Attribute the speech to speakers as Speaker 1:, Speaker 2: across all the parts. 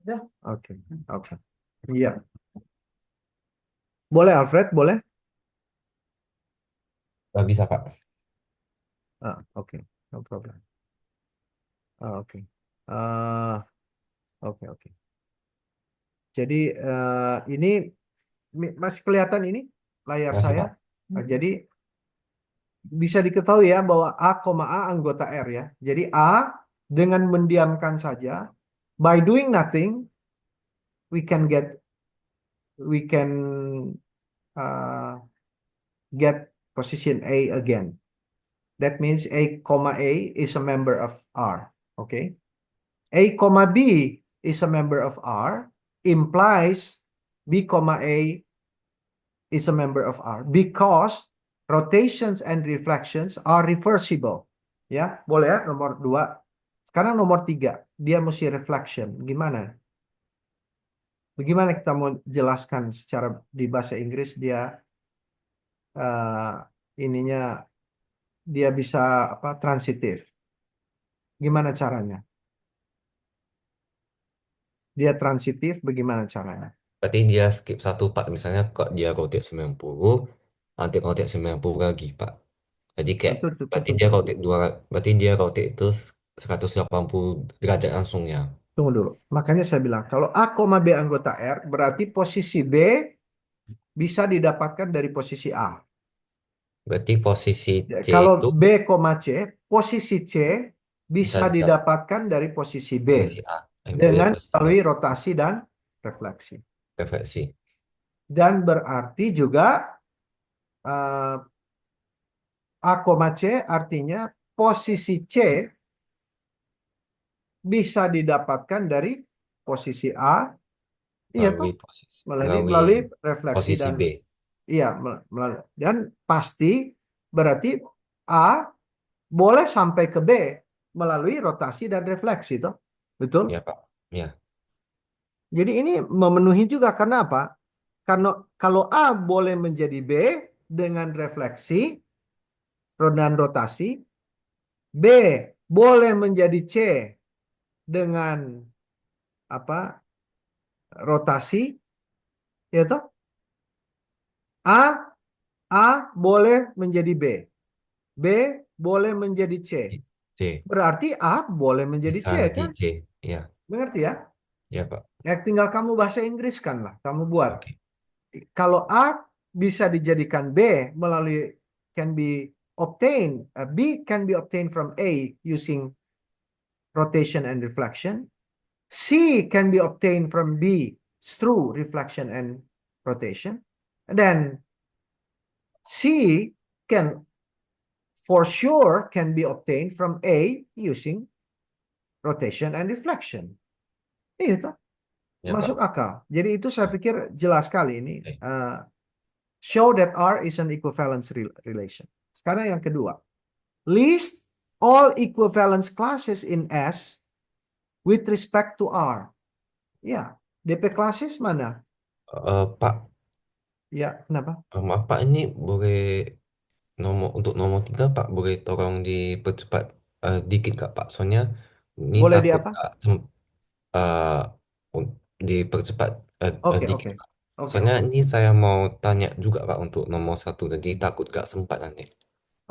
Speaker 1: Ya. Oke, oke. Iya. Boleh, Alfred, boleh?
Speaker 2: Nggak bisa, Pak.
Speaker 1: Oke, no problem. Oke. Ah, oke, oke. Jadi ini masih kelihatan ini layar
Speaker 2: Masih,
Speaker 1: saya.
Speaker 2: Pak.
Speaker 1: Jadi bisa diketahui ya bahwa A, anggota R ya. Jadi A dengan mendiamkan saja, by doing nothing, we can get position A again. That means A, is a member of R. Okay. A, B is a member of R implies B, A is a member of R because rotations and reflections are reversible. Ya, boleh ya nomor 2. Sekarang nomor 3, dia mesti reflection. Gimana? Bagaimana kita mau jelaskan secara di bahasa Inggris dia eh, ininya dia bisa apa transitif. Gimana caranya? Dia transitif bagaimana caranya?
Speaker 2: Berarti dia skip satu, Pak. Misalnya kok dia rotate 90, nanti rotate 90 lagi, Pak. Jadi kayak, berarti dia
Speaker 1: Tunggu,
Speaker 2: rotate dua, berarti dia rotate itu 180 derajat langsungnya.
Speaker 1: tunggu dulu. Makanya saya bilang kalau A, B anggota R berarti posisi B bisa didapatkan dari posisi A.
Speaker 2: Berarti posisi C
Speaker 1: Kalau
Speaker 2: itu
Speaker 1: B, C, posisi C
Speaker 2: bisa
Speaker 1: bisa
Speaker 2: juga
Speaker 1: didapatkan dari posisi B
Speaker 2: posisi A. Dari
Speaker 1: dengan
Speaker 2: posisi B.
Speaker 1: melalui rotasi dan refleksi.
Speaker 2: Refleksi.
Speaker 1: Dan berarti juga eh, A, C artinya posisi C bisa didapatkan dari posisi A, iya toh,
Speaker 2: Melalui posisi.
Speaker 1: melalui
Speaker 2: Melalui
Speaker 1: refleksi
Speaker 2: posisi
Speaker 1: dan
Speaker 2: B.
Speaker 1: iya dan pasti berarti A boleh sampai ke B melalui rotasi dan refleksi toh. Betul?
Speaker 2: Ya, Pak. Ya.
Speaker 1: Jadi ini memenuhi juga karena apa? Karena kalau A boleh menjadi B dengan refleksi dan rotasi, B boleh menjadi C dengan apa? Rotasi, ya toh? A A boleh menjadi B. B boleh menjadi C.
Speaker 2: C.
Speaker 1: Berarti A boleh menjadi C
Speaker 2: Bisa lagi
Speaker 1: kan?
Speaker 2: D. Ya.
Speaker 1: Mengerti ya?
Speaker 2: Ya, Pak.
Speaker 1: Ya tinggal kamu bahasa Inggris kan lah. Kamu buat.
Speaker 2: Oke.
Speaker 1: Kalau A bisa dijadikan B melalui can be obtained. B can be obtained from A using rotation and reflection. C can be obtained from B through reflection and rotation. And then C can for sure can be obtained from A using rotation and reflection. Itu
Speaker 2: Ya,
Speaker 1: masuk
Speaker 2: Pak.
Speaker 1: akal. Jadi itu saya
Speaker 2: Ya.
Speaker 1: pikir jelas sekali ini.
Speaker 2: Oke.
Speaker 1: Show that R is an equivalence relation. Sekarang yang kedua. List all equivalence classes in S with respect to R. Ya, DP classes mana?
Speaker 2: Pak,
Speaker 1: Ya, kenapa?
Speaker 2: maaf Pak, ini boleh untuk nomor 3 Pak, boleh tolong dipercepat dikit Kak Pak. Soalnya ini
Speaker 1: Boleh di
Speaker 2: takut
Speaker 1: apa?
Speaker 2: Kak, eh, dipercepat
Speaker 1: Oke,
Speaker 2: dikit
Speaker 1: oke.
Speaker 2: Pak.
Speaker 1: Oke,
Speaker 2: Soalnya
Speaker 1: oke.
Speaker 2: ini saya mau tanya juga Pak untuk nomor satu, jadi takut gak sempat nanti.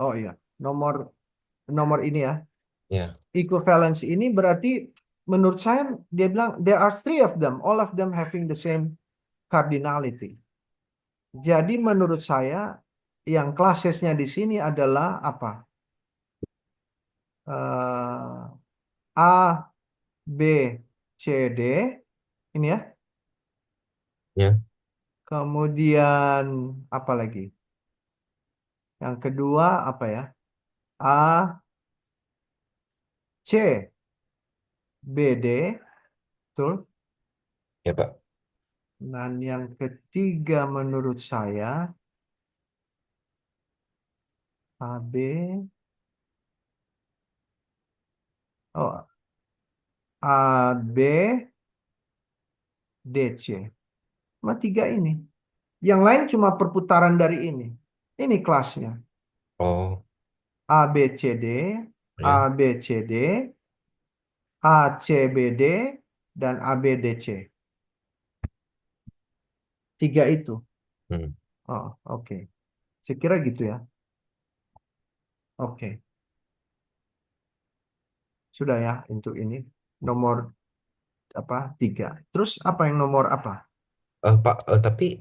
Speaker 1: Oh iya. Nomor nomor ini ya.
Speaker 2: Ya,
Speaker 1: Equivalence ini berarti menurut saya dia bilang there are three of them, all of them having the same cardinality. Jadi menurut saya yang klasesnya di sini adalah apa? A, B, C, D. Ini ya.
Speaker 2: ya,
Speaker 1: Kemudian apa lagi? Yang kedua apa ya? A, C, B, D. Betul.
Speaker 2: ya Pak.
Speaker 1: Dan yang ketiga menurut saya A, B. Oh, A, B, D, C. Cuma tiga ini. Yang lain cuma perputaran dari ini. Ini kelasnya.
Speaker 2: Oh,
Speaker 1: A, B, C, D.
Speaker 2: ya,
Speaker 1: A, B, C, D. A, C, B, D. dan ABDC. Tiga itu.
Speaker 2: Hmm.
Speaker 1: Oh, oke. Saya kira gitu ya. Oke. Sudah ya untuk ini. Nomor apa? Tiga. Terus apa yang nomor apa?
Speaker 2: Pak, tapi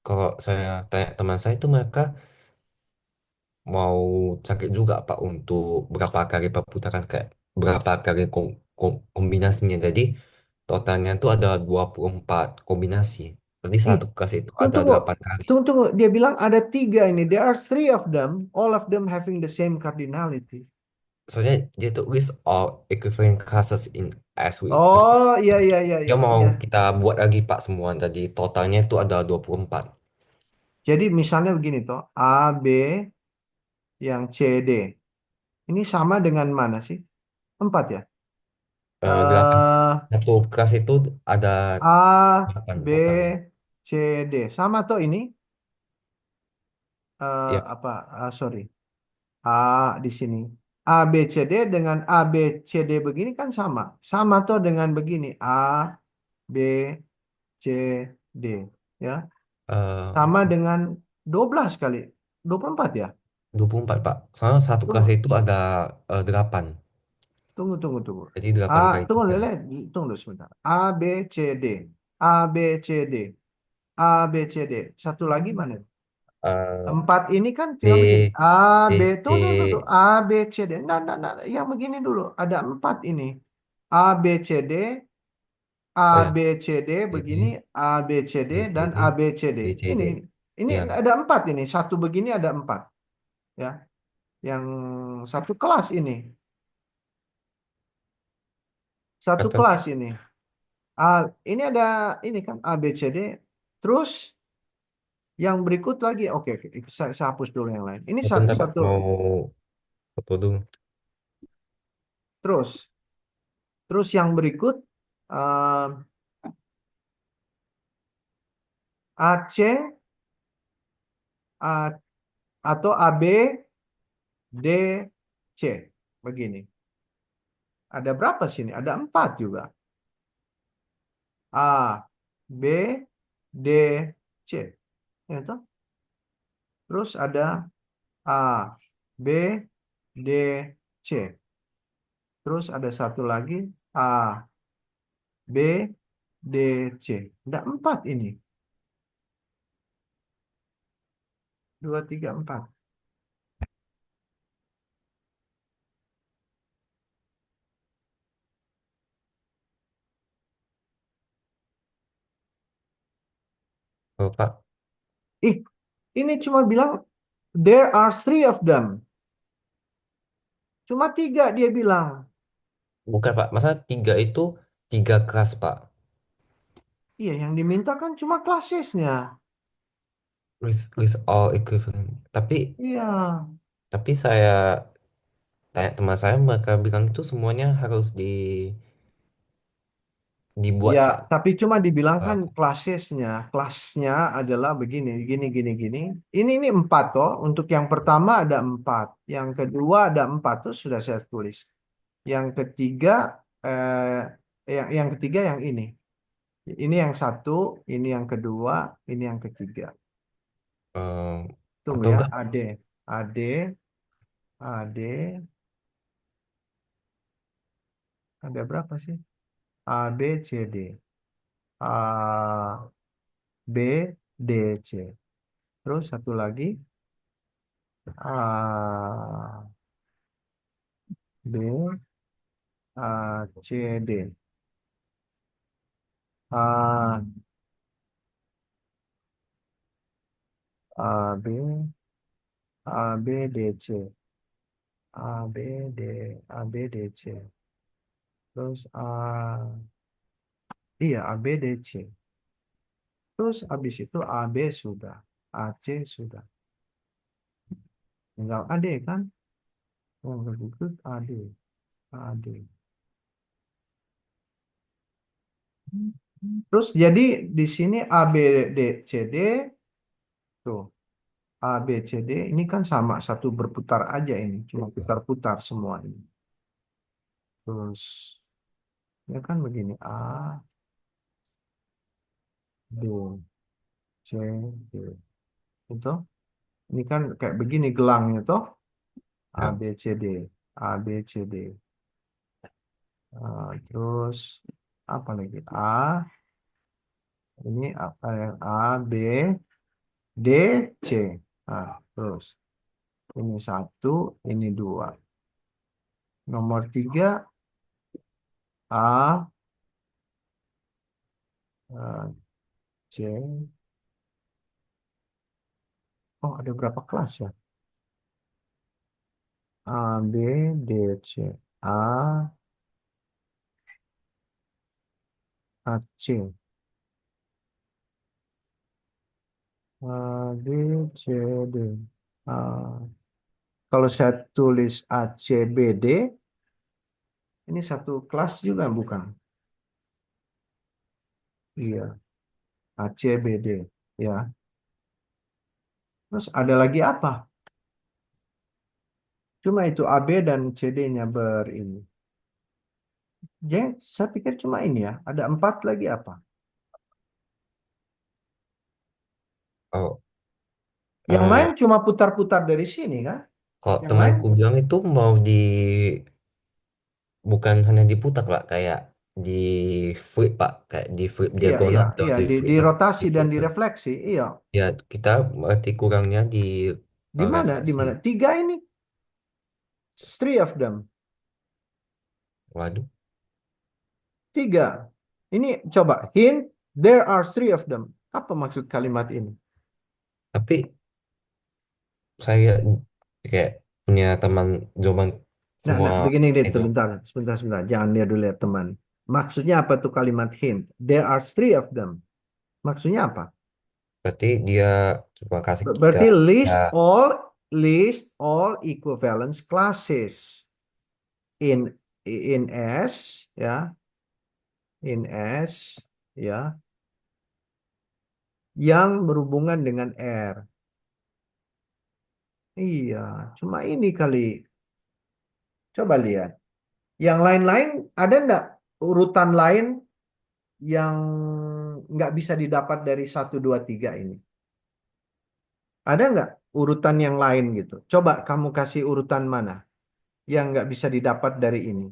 Speaker 2: kalau saya tanya teman saya itu mereka mau cari juga Pak untuk berapa kali perputaran kayak berapa kali kombinasinya. Jadi totalnya itu ada 24 kombinasi. Jadi
Speaker 1: Ih,
Speaker 2: satu kelas itu
Speaker 1: tunggu,
Speaker 2: ada
Speaker 1: tunggu.
Speaker 2: 8 kali.
Speaker 1: Tunggu, tunggu. Dia bilang ada tiga ini. There are three of them. All of them having the same cardinality.
Speaker 2: Soalnya dia tulis all equivalent classes in as we
Speaker 1: Oh, iya, iya, iya,
Speaker 2: dia
Speaker 1: iya,
Speaker 2: mau
Speaker 1: iya.
Speaker 2: kita buat lagi Pak semua. Jadi totalnya itu ada 24.
Speaker 1: Jadi misalnya begini toh. A, B, yang C, D. Ini sama dengan mana sih? Empat ya?
Speaker 2: 8.
Speaker 1: eh
Speaker 2: Satu kelas itu ada
Speaker 1: A,
Speaker 2: 8
Speaker 1: B,
Speaker 2: totalnya.
Speaker 1: C, D. Sama toh ini?
Speaker 2: Ya,
Speaker 1: Apa? Sorry. A di sini. A, B, C, D dengan A, B, C, D begini kan sama. Sama toh dengan begini. A, B, C, D. Ya.
Speaker 2: eh
Speaker 1: Sama dengan 12 kali. 24 ya?
Speaker 2: 24 Pak. Soalnya satu kelas
Speaker 1: Tunggu,
Speaker 2: itu ada 8.
Speaker 1: tunggu, tunggu, tunggu.
Speaker 2: Jadi 8 kali
Speaker 1: Tunggu,
Speaker 2: 3.
Speaker 1: Lele. Tunggu dulu sebentar. A, B, C, D. A, B, C, D. A, B, C, D. Satu lagi mana?
Speaker 2: Eh,
Speaker 1: Empat ini kan cuma begini.
Speaker 2: B,
Speaker 1: A, B,
Speaker 2: B,
Speaker 1: tuh, tuh, tuh, tuh.
Speaker 2: C,
Speaker 1: A, B, C, D. Nah, yang begini dulu. Ada empat ini. A, B, C, D. A,
Speaker 2: oh ya,
Speaker 1: B, C, D.
Speaker 2: B,
Speaker 1: Begini. A, B, C, D.
Speaker 2: B, C,
Speaker 1: Dan A,
Speaker 2: D,
Speaker 1: B, C, D.
Speaker 2: B, C,
Speaker 1: Ini.
Speaker 2: D.
Speaker 1: Ini
Speaker 2: Ya,
Speaker 1: ada empat ini. Satu begini ada empat. Ya. Yang satu kelas ini. Satu
Speaker 2: kata
Speaker 1: kelas ini. Ini ada ini kan A, B, C, D. Terus yang berikut lagi. Oke, oke. Saya hapus dulu yang lain. Ini
Speaker 2: bentar Pak
Speaker 1: satu.
Speaker 2: mau foto dulu.
Speaker 1: Terus. Terus yang berikut. eh, AC A- atau AB, D, C. Begini. Ada berapa sini? Ada empat juga. A, B, D, C. Ya, toh? Terus ada A, B, D, C. Terus ada satu lagi A, B, D, C. Ada empat ini. Dua, tiga, empat.
Speaker 2: Oh, Pak,
Speaker 1: Ih, ini cuma bilang there are three of them. Cuma tiga dia bilang.
Speaker 2: bukan Pak. Masa 3 itu 3 kelas Pak.
Speaker 1: Iya, yang diminta kan cuma klasisnya.
Speaker 2: List all equivalent.
Speaker 1: Iya.
Speaker 2: Tapi saya tanya teman saya mereka bilang itu semuanya harus
Speaker 1: Ya,
Speaker 2: dibuat Pak.
Speaker 1: tapi cuma dibilang kan
Speaker 2: Eh,
Speaker 1: kelasnya adalah begini, gini, gini, gini. Ini empat toh. Untuk yang pertama ada empat, yang kedua ada empat tuh sudah saya tulis. Yang ketiga, yang ketiga yang ini. Ini yang satu, ini yang kedua, ini yang ketiga.
Speaker 2: eh,
Speaker 1: Tunggu
Speaker 2: atau
Speaker 1: ya,
Speaker 2: enggak
Speaker 1: AD, AD, ada berapa sih? A, B, C, D. A, B, D, C. Terus satu lagi. A, B, A, C, D. A, A, B, A, B, D, C. A, B, D, A, B, D, C. Terus iya, A, B, D, C. Terus habis itu A, B sudah. A, C sudah. Tinggal A, D kan? Oh, begitu A, D. A, D. Terus jadi di sini A, B, D, C, D. Tuh. A, B, C, D. Ini kan sama. Satu berputar aja ini. Cuma putar-putar semua ini. Terus. Ya kan begini. A, B, C, D. Itu. Ini kan kayak begini gelangnya toh. A,
Speaker 2: Ya.
Speaker 1: B, C, D. A, B, C, D. Terus apa lagi? A, ini apa yang A, B, D, C. Terus ini satu, ini dua. Nomor tiga, A, eh, C. Oh, ada berapa kelas ya? A, B, D, C. A, A, C. A, B, C, D. Ah, kalau saya tulis A, C, B, D, ini satu kelas juga bukan? Iya, A, C, B, D. Ya. Terus ada lagi apa? Cuma itu A, B, dan C, D-nya ini. Jadi, saya pikir cuma ini ya. Ada empat lagi apa?
Speaker 2: Oh,
Speaker 1: Yang lain
Speaker 2: eh,
Speaker 1: cuma putar-putar dari sini kan?
Speaker 2: kalau
Speaker 1: Yang lain,
Speaker 2: temanku bilang itu mau bukan hanya diputar Pak, kayak di flip Pak, kayak di flip
Speaker 1: iya, iya,
Speaker 2: diagonal atau
Speaker 1: iya.
Speaker 2: di flip
Speaker 1: Di rotasi dan
Speaker 2: diputar.
Speaker 1: direfleksi. Iya.
Speaker 2: Ya, kita berarti kurangnya di
Speaker 1: Di mana? Di
Speaker 2: refleksi.
Speaker 1: mana? Tiga ini. Three of them.
Speaker 2: Waduh,
Speaker 1: Tiga. Ini coba hint. There are three of them. Apa maksud kalimat ini?
Speaker 2: tapi saya kayak punya teman zaman
Speaker 1: Nah,
Speaker 2: semua
Speaker 1: nah, begini deh,
Speaker 2: itu,
Speaker 1: sebentar, sebentar, sebentar. Jangan lihat dulu ya, teman. Maksudnya apa tuh kalimat hint? There are three of them. Maksudnya apa?
Speaker 2: berarti dia cuma kasih kita
Speaker 1: Berarti
Speaker 2: ya,
Speaker 1: list all equivalence classes in S, ya, in S, ya, yang berhubungan dengan R. Iya, cuma ini kali. Coba lihat. Yang lain-lain ada nggak urutan lain yang nggak bisa didapat dari satu 2 3 ini? Ada nggak urutan yang lain gitu? Coba kamu kasih urutan mana yang nggak bisa didapat dari ini?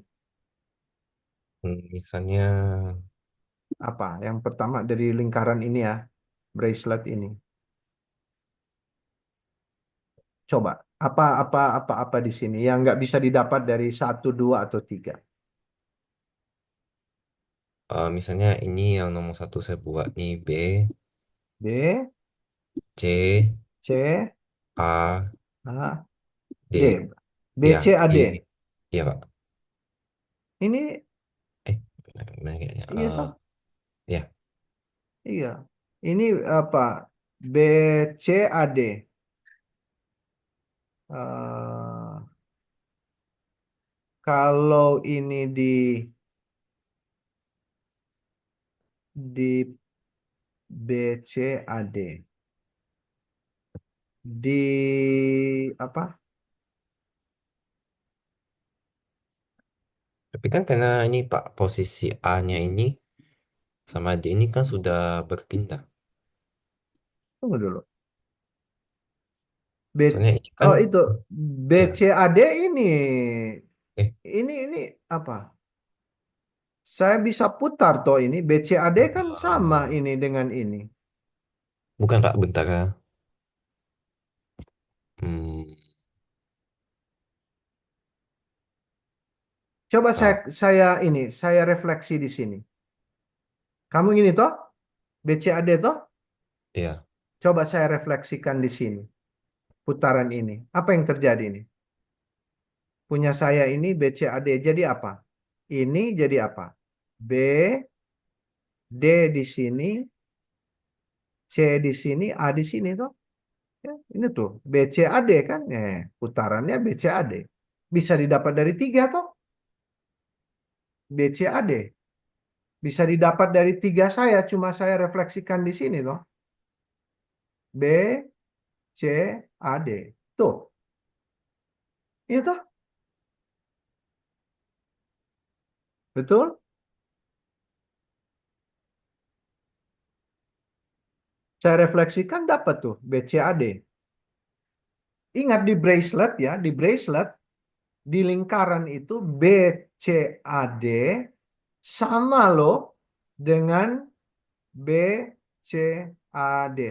Speaker 2: misalnya
Speaker 1: Apa? Yang pertama dari lingkaran ini ya, bracelet ini. Coba apa di sini yang nggak bisa didapat dari satu 2 atau tiga?
Speaker 2: misalnya ini yang nomor satu saya buat nih B,
Speaker 1: B,
Speaker 2: C,
Speaker 1: C,
Speaker 2: A,
Speaker 1: A,
Speaker 2: D.
Speaker 1: D. B,
Speaker 2: Ya,
Speaker 1: C, A,
Speaker 2: ini
Speaker 1: D.
Speaker 2: ya Pak.
Speaker 1: Ini
Speaker 2: Eh, gimana kayaknya?
Speaker 1: iya toh?
Speaker 2: Ya,
Speaker 1: Iya. Ini apa? B, C, A, D. Eh, kalau ini di B, C, A, D. Di apa?
Speaker 2: tapi kan karena ini Pak posisi A-nya ini sama D ini kan sudah berpindah.
Speaker 1: Tunggu dulu. B,
Speaker 2: Soalnya ini kan
Speaker 1: oh itu B, C,
Speaker 2: ya,
Speaker 1: A, D ini.
Speaker 2: eh
Speaker 1: Ini apa? Saya bisa putar toh ini. B, C, A, D kan sama
Speaker 2: eh,
Speaker 1: ini dengan ini.
Speaker 2: bukan Pak, bentar ya. Hmm,
Speaker 1: Coba
Speaker 2: ah,
Speaker 1: saya refleksi di sini. Kamu ini toh? B, C, A, D toh?
Speaker 2: ya.
Speaker 1: Coba saya refleksikan di sini. Putaran ini. Apa yang terjadi ini? Punya saya ini B, C, A, D. Jadi apa? Ini jadi apa? B, D di sini, C di sini, A di sini toh. Ya, ini tuh B, C, A, D kan? Putarannya B, C, A, D. Bisa didapat dari tiga toh? B, C, A, D. Bisa didapat dari tiga saya, cuma saya refleksikan di sini toh. B, C, A, D. Tuh, itu toh? Betul? Saya refleksikan dapat tuh BCAD. Ingat di bracelet ya, di bracelet di lingkaran itu BCAD sama loh dengan BCAD.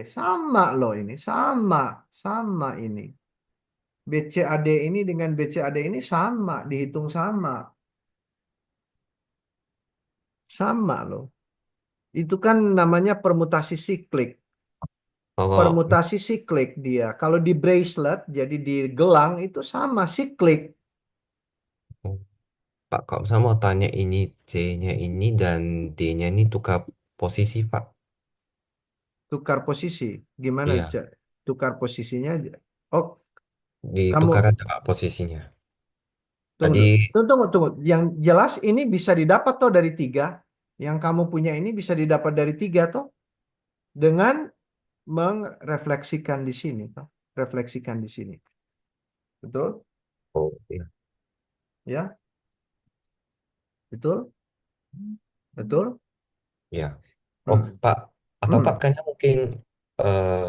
Speaker 1: Sama loh ini, sama ini. BCAD ini dengan BCAD ini sama, dihitung sama. Sama loh. Itu kan namanya permutasi siklik.
Speaker 2: Kalau
Speaker 1: Permutasi siklik dia. Kalau di bracelet, jadi di gelang itu sama siklik.
Speaker 2: Pak, kalau misalnya mau tanya ini C-nya ini dan D-nya ini tukar posisi, Pak.
Speaker 1: Tukar posisi. Gimana,
Speaker 2: Iya,
Speaker 1: Cak? Tukar posisinya. Oh,
Speaker 2: ditukar
Speaker 1: kamu
Speaker 2: aja Pak posisinya.
Speaker 1: tunggu
Speaker 2: Tadi,
Speaker 1: dulu. Tunggu. Yang jelas ini bisa didapat toh dari tiga. Yang kamu punya ini bisa didapat dari tiga toh. Dengan merefleksikan di sini toh. Refleksikan di sini. Betul?
Speaker 2: oh iya,
Speaker 1: Ya, betul? Betul?
Speaker 2: iya. Oh
Speaker 1: Hmm.
Speaker 2: Pak, atau Pak
Speaker 1: Hmm.
Speaker 2: kayaknya mungkin eh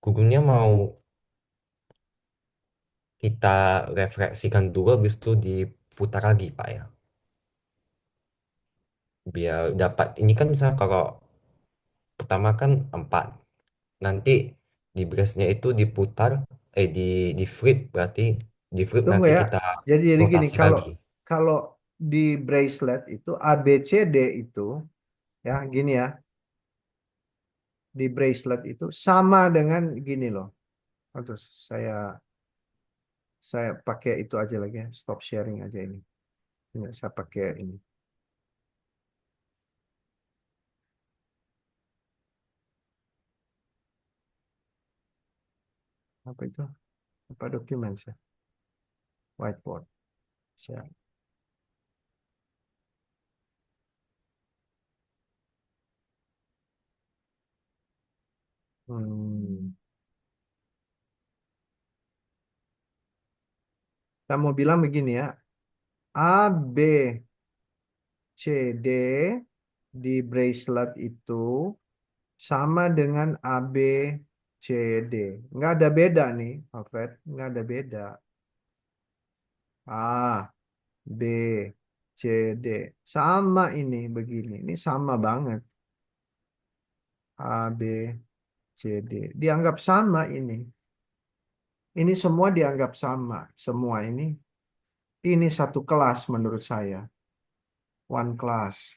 Speaker 2: Google-nya mau kita refleksikan dulu habis itu diputar lagi Pak ya. Biar dapat, ini kan misalnya kalau pertama kan 4. Nanti di brace-nya itu diputar, di flip berarti di flip
Speaker 1: Tunggu
Speaker 2: nanti
Speaker 1: ya.
Speaker 2: kita
Speaker 1: Jadi gini,
Speaker 2: rotasi
Speaker 1: kalau
Speaker 2: lagi.
Speaker 1: kalau di bracelet itu A B C D itu ya gini ya, di bracelet itu sama dengan gini loh. Terus saya pakai itu aja lagi ya, stop sharing aja ini. Ini saya pakai ini. Apa itu? Apa dokumen saya? Whiteboard. Share. Hmm. Saya mau bilang begini ya. A B C D di bracelet itu sama dengan A B C D. Nggak ada beda nih, Alfred. Nggak ada beda. A, B, C, D. Sama ini begini. Ini sama banget. A, B, C, D. Dianggap sama ini. Ini semua dianggap sama. Semua ini. Ini satu kelas menurut saya. One class.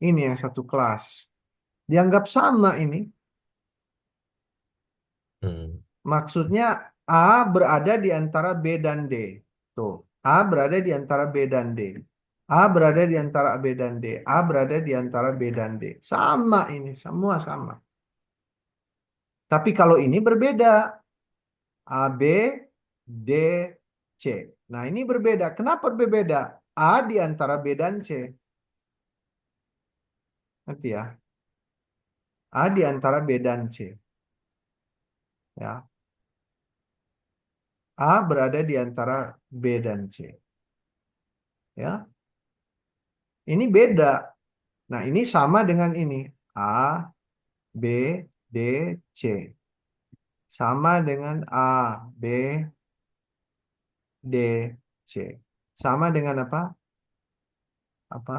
Speaker 1: Ini yang satu kelas. Dianggap sama ini.
Speaker 2: Hmm.
Speaker 1: Maksudnya A berada di antara B dan D. Tuh, A berada di antara B dan D. A berada di antara B dan D. A berada di antara B dan D. Sama ini, semua sama. Tapi kalau ini berbeda. A, B, D, C. Nah, ini berbeda. Kenapa berbeda? A di antara B dan C. Nanti ya. A di antara B dan C. Ya. A berada di antara B dan C. Ya. Ini beda. Nah, ini sama dengan ini. A, B, D, C. Sama dengan A, B, D, C. Sama dengan apa? Apa?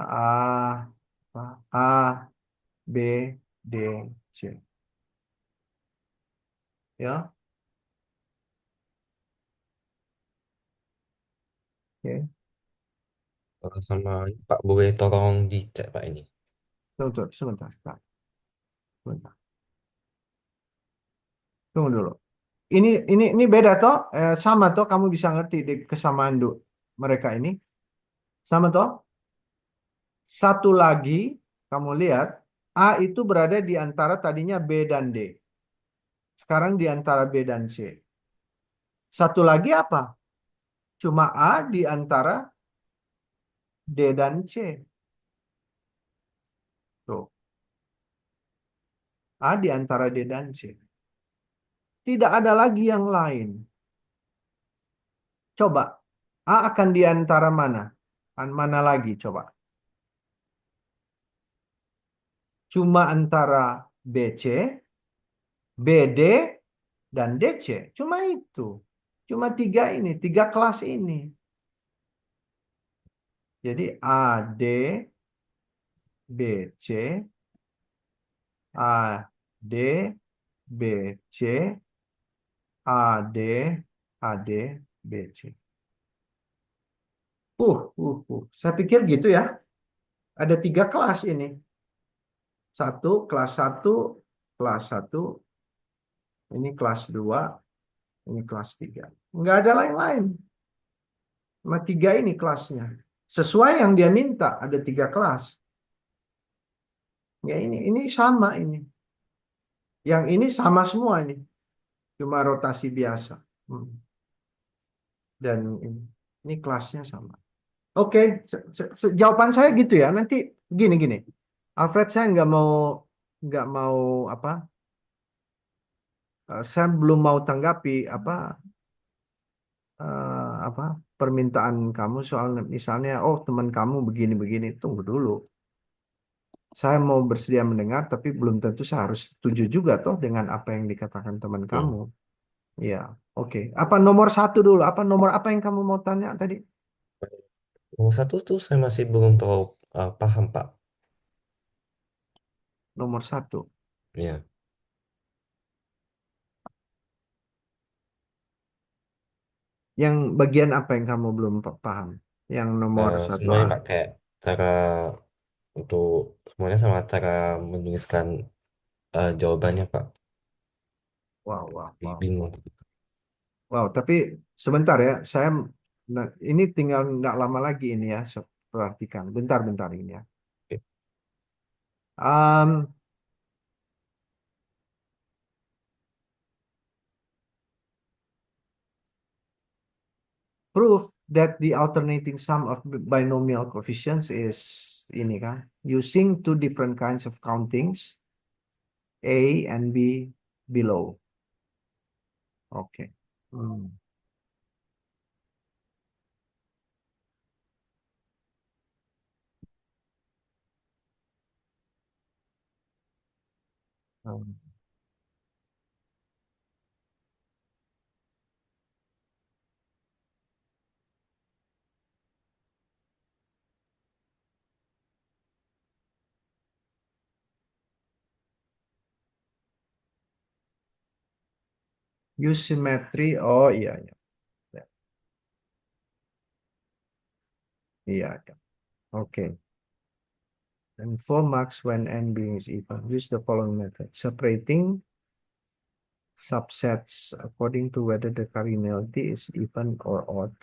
Speaker 1: Apa? A, B, D, C. Ya, oke.
Speaker 2: Sama Pak boleh tolong dicek Pak ini.
Speaker 1: Tunggu, sebentar, sebentar, sebentar. Tunggu dulu. Ini beda toh? Sama toh? Kamu bisa ngerti di kesamaan mereka ini? Sama toh? Satu lagi, kamu lihat, A itu berada di antara tadinya B dan D. Sekarang di antara B dan C. Satu lagi apa? Cuma A di antara D dan C. Tuh, A di antara D dan C. Tidak ada lagi yang lain. Coba, A akan di antara mana? Mana lagi coba? cuma antara BC, BD, dan DC. Cuma itu. Cuma tiga ini, tiga kelas ini. Jadi AD, BC, AD, BC, AD, AD, BC. Saya pikir gitu ya. Ada tiga kelas ini. Kelas satu, ini kelas dua, ini kelas tiga. Nggak ada lain-lain. Cuma tiga ini kelasnya. Sesuai yang dia minta, ada tiga kelas. Ya ini sama ini. Yang ini sama semua ini. Cuma rotasi biasa. Hmm. Dan ini kelasnya sama. Oke, jawaban saya gitu ya. Nanti gini. Alfred, saya nggak mau apa? Saya belum mau tanggapi apa permintaan kamu soal misalnya, oh teman kamu begini-begini. Tunggu dulu. Saya mau bersedia mendengar, tapi belum tentu saya harus setuju juga toh dengan apa yang dikatakan teman
Speaker 2: Hmm.
Speaker 1: kamu. Ya, oke. Apa nomor satu dulu? Nomor apa yang kamu mau tanya tadi?
Speaker 2: Nomor satu tuh saya masih belum terlalu paham, Pak.
Speaker 1: Nomor satu.
Speaker 2: Ya,
Speaker 1: Yang bagian apa yang kamu belum paham? Yang nomor satu
Speaker 2: semuanya,
Speaker 1: A.
Speaker 2: Pak, kayak cara untuk semuanya sama cara menuliskan jawabannya, Pak.
Speaker 1: Wow, wow, wow.
Speaker 2: Bingung.
Speaker 1: Wow, tapi sebentar ya. Ini tinggal nggak lama lagi ini ya. Perhatikan. Bentar ini ya.
Speaker 2: Oke.
Speaker 1: Um, Proof that the alternating sum of binomial coefficients is ini kan, using two different kinds of countings, A and B below. Oke. Hmm. Hmm. Use symmetry. Oh iya, iya. Ya, iya, iya. Oke. And 4 marks when n being is even. Use the following method. Separating subsets according to whether the cardinality is even or odd,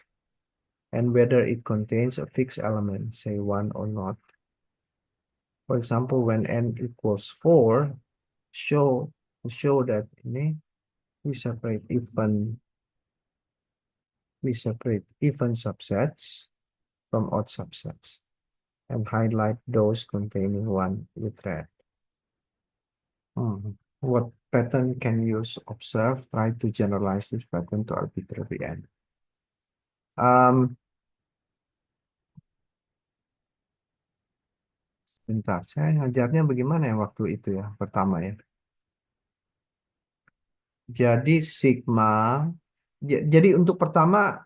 Speaker 1: and whether it contains a fixed element, say 1 or not. For example, when n equals 4, show show that ini we separate even subsets from odd subsets and highlight those containing 1 with red. What pattern can you observe? Try to generalize this pattern to arbitrary n. Bentar, saya ngajarnya bagaimana ya waktu itu ya, pertama ya. Jadi sigma, jadi untuk pertama,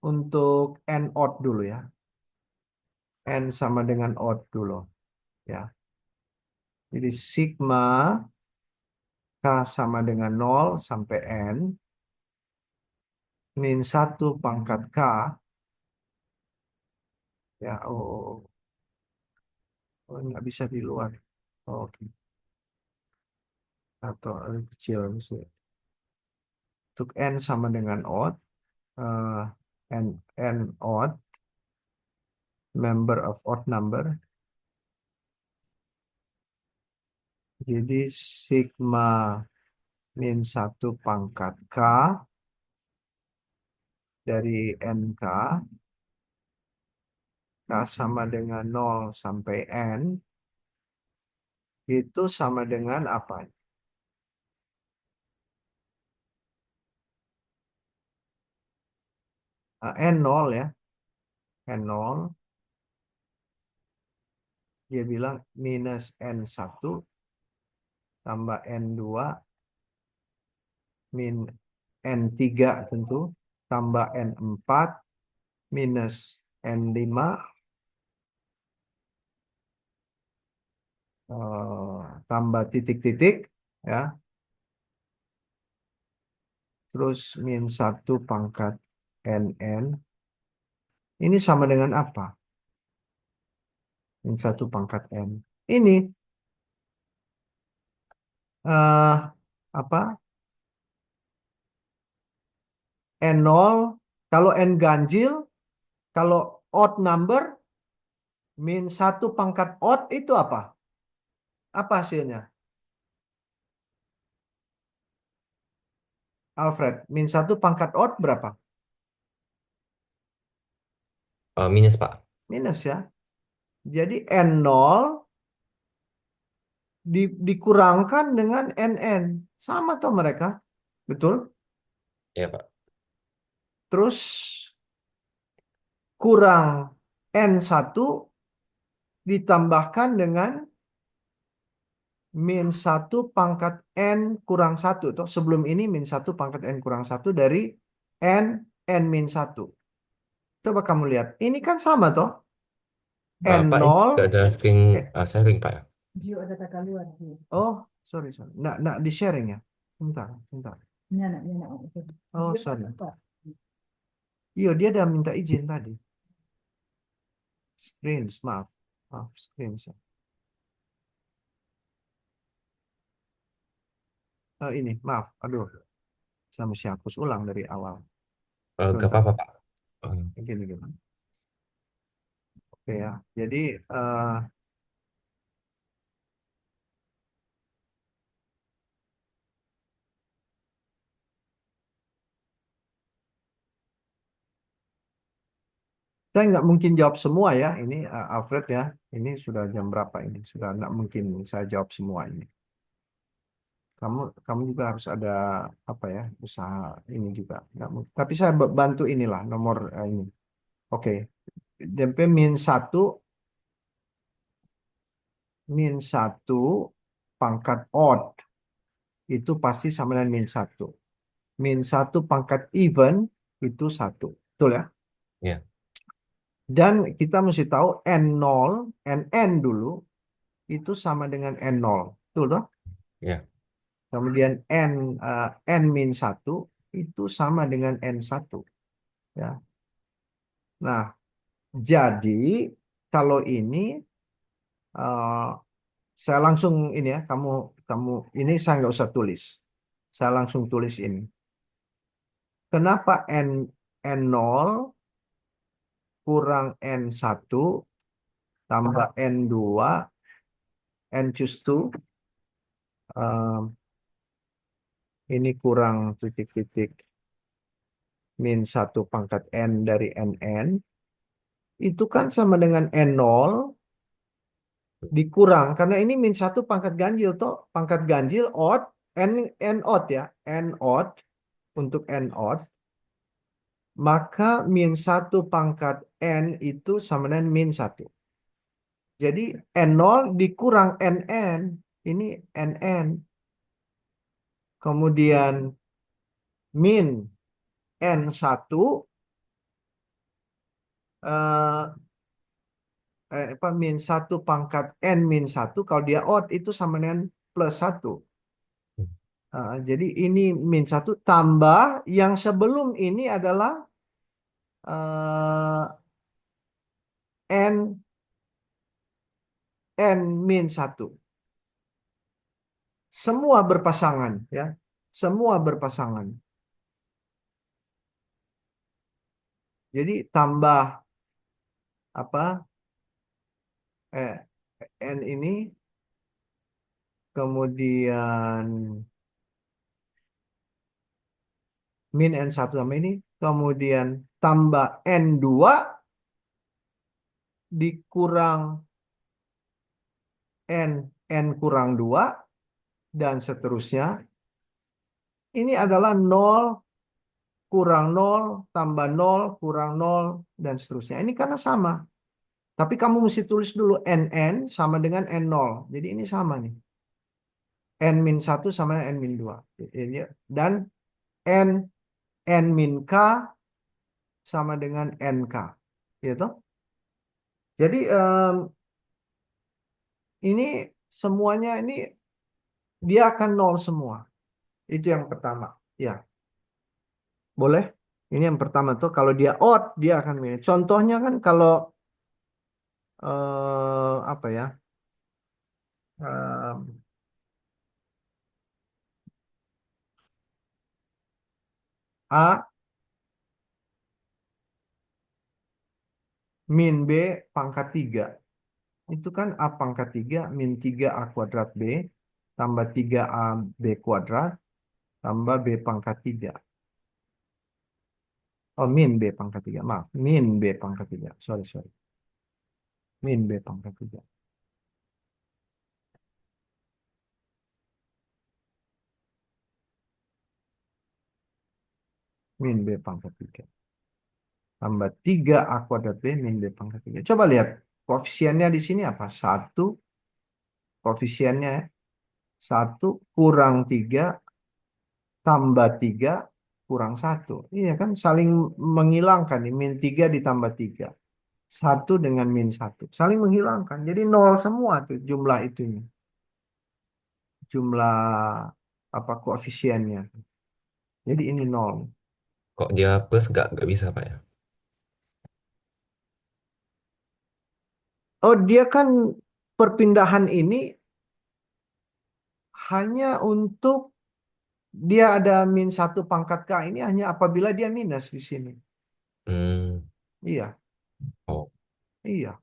Speaker 1: untuk n odd dulu ya. N sama dengan odd dulu ya. Jadi sigma K sama dengan 0 sampai N min 1 pangkat K ya. Nggak bisa di luar. Oke. Atau lebih kecil misalnya. Untuk N sama dengan odd, eh, N odd, member of odd number. Jadi sigma min 1 pangkat K dari NK, K sama dengan 0 sampai N, itu sama dengan apa? N0 ya. N0 Dia bilang minus N1 tambah N2 min N3 tentu tambah N4 minus N5 tambah titik-titik ya. Terus min 1 pangkat NN. Ini sama dengan apa? Min 1 pangkat N. Ini eh apa? N0 kalau N ganjil, kalau odd number min 1 pangkat odd itu apa? Apa hasilnya? Alfred, min 1 pangkat odd berapa?
Speaker 2: Minus Pak.
Speaker 1: Minus ya. Jadi N0 dikurangkan dengan NN. Sama tuh mereka. Betul?
Speaker 2: Ya Pak.
Speaker 1: Terus kurang N1 ditambahkan dengan min 1 pangkat N kurang 1. Tuh, sebelum ini min 1 pangkat N kurang 1 dari N min 1. Coba kamu lihat. Ini kan sama toh.
Speaker 2: Pak ini
Speaker 1: N0.
Speaker 2: nggak ada screen
Speaker 1: eh,
Speaker 2: sharing Pak ya?
Speaker 3: Gio ada kata luar Gio.
Speaker 1: oh, sorry, sorry. Nggak di sharing ya. Bentar, bentar.
Speaker 3: Ini anak.
Speaker 1: Oh,
Speaker 3: Gio
Speaker 1: sorry.
Speaker 3: apa?
Speaker 1: Iya, dia udah minta izin tadi. Screens, maaf. Maaf, screens ya. Ini, maaf. Aduh, saya mesti hapus ulang dari awal.
Speaker 2: Nggak
Speaker 1: Sebentar.
Speaker 2: apa-apa Pak.
Speaker 1: Gini, gini. Oke ya. Jadi, saya nggak mungkin jawab semua ya. Ini Alfred ya. Ini sudah jam berapa ini? Sudah nggak mungkin saya jawab semua ini. Kamu juga harus ada apa ya, usaha ini juga. Nggak mungkin. Tapi saya bantu inilah nomor ini. Oke. DP min 1 pangkat odd itu pasti sama dengan min 1. Min 1 pangkat even itu 1. Betul ya?
Speaker 2: Ya.
Speaker 1: Dan kita mesti tahu N0, NN dulu itu sama dengan N0. Betul toh?
Speaker 2: Ya.
Speaker 1: Kemudian N min 1 itu sama dengan N1. Ya. Nah, jadi kalau ini eh, saya langsung ini ya, kamu kamu ini saya nggak usah tulis. Saya langsung tulis ini. Kenapa N0 kurang N1 tambah N2 N choose 2 ini kurang titik-titik min 1 pangkat N dari NN itu kan sama dengan N0 dikurang karena ini min 1 pangkat ganjil toh pangkat ganjil odd N odd ya N odd untuk N odd maka min 1 pangkat N itu sama dengan min 1. Jadi N0 dikurang NN ini NN kemudian min N1 apa min 1 pangkat N min 1 kalau dia odd itu sama dengan plus 1. Jadi ini min 1 tambah yang sebelum ini adalah eh, N min 1. Semua berpasangan ya. Semua berpasangan. Jadi tambah apa eh, N ini kemudian min N1 sama ini kemudian tambah N2 dikurang N kurang 2 dan seterusnya. Ini adalah 0 kurang 0 tambah 0 kurang 0 dan seterusnya. Ini karena sama. Tapi kamu mesti tulis dulu NN sama dengan N0. Jadi ini sama nih. N-1 sama dengan N-2. Dan N, N-K sama dengan NK. Gitu. Jadi ini semuanya ini dia akan nol semua. Itu yang pertama. Ya, boleh. Ini yang pertama tuh kalau dia odd dia akan minus. Contohnya kan kalau apa ya? eh, A min B pangkat 3. Itu kan A pangkat 3 min 3A kuadrat B tambah 3A B kuadrat tambah B pangkat 3. Oh, min B pangkat 3. Maaf, min B pangkat 3. Sorry, sorry. Min B pangkat 3. Min B pangkat 3. Tambah 3A kuadrat B min B pangkat 3. Coba lihat. Koefisiennya di sini apa? 1. Koefisiennya 1 kurang 3 tambah 3 kurang 1. Iya kan saling menghilangkan nih. Min 3 ditambah 3. 1 dengan min 1. Saling menghilangkan. Jadi nol semua tuh jumlah itunya. Jumlah apa koefisiennya. Jadi ini nol.
Speaker 2: Kok dia plus nggak bisa Pak ya?
Speaker 1: Oh, dia kan perpindahan ini hanya untuk dia ada min 1 pangkat K ini hanya apabila dia minus di sini.
Speaker 2: Hmm.
Speaker 1: Iya,
Speaker 2: Oh,
Speaker 1: iya.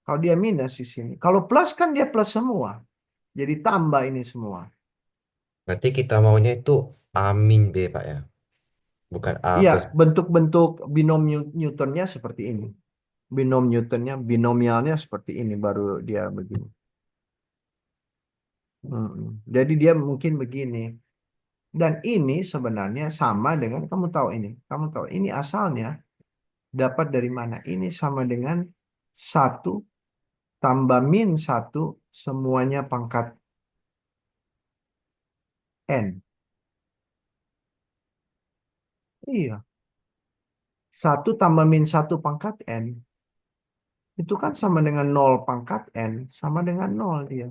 Speaker 1: Kalau dia minus di sini. Kalau plus kan dia plus semua. Jadi tambah ini semua.
Speaker 2: berarti kita maunya itu A min B Pak ya? Bukan A
Speaker 1: Iya,
Speaker 2: plus.
Speaker 1: bentuk-bentuk binom Newtonnya seperti ini. Binom Newtonnya, binomialnya seperti ini baru dia begini. Jadi dia mungkin begini. Dan ini sebenarnya sama dengan kamu tahu ini. Kamu tahu ini asalnya dapat dari mana? Ini sama dengan 1 tambah min 1 semuanya pangkat N. Iya. 1 tambah min 1 pangkat N. Itu kan sama dengan 0 pangkat N. Sama dengan 0 dia.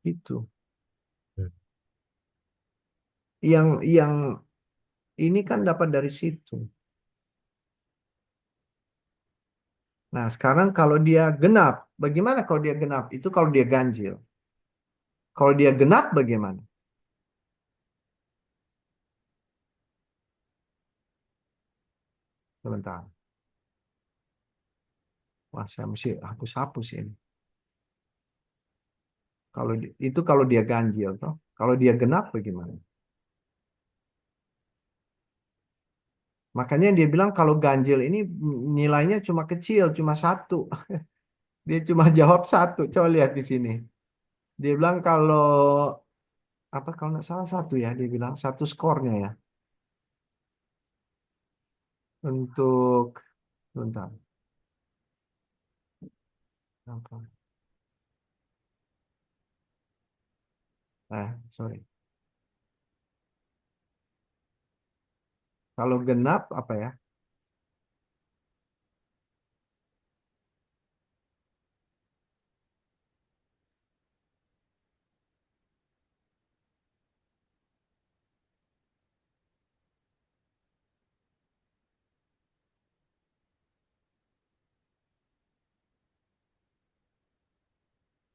Speaker 1: Itu.
Speaker 2: Hmm.
Speaker 1: Yang ini kan dapat dari situ. Nah, sekarang kalau dia genap. Bagaimana kalau dia genap? Itu kalau dia ganjil. Kalau dia genap bagaimana? Sebentar. Wah, saya mesti hapus-hapus ini. Itu kalau dia ganjil, toh. Kalau dia genap bagaimana? Makanya dia bilang kalau ganjil ini nilainya cuma kecil, cuma 1. Dia cuma jawab 1. Coba lihat di sini. Dia bilang kalau apa kalau nggak salah 1 ya, dia bilang 1 skornya ya. Untuk bentar. Apa? Sorry. Kalau genap apa ya?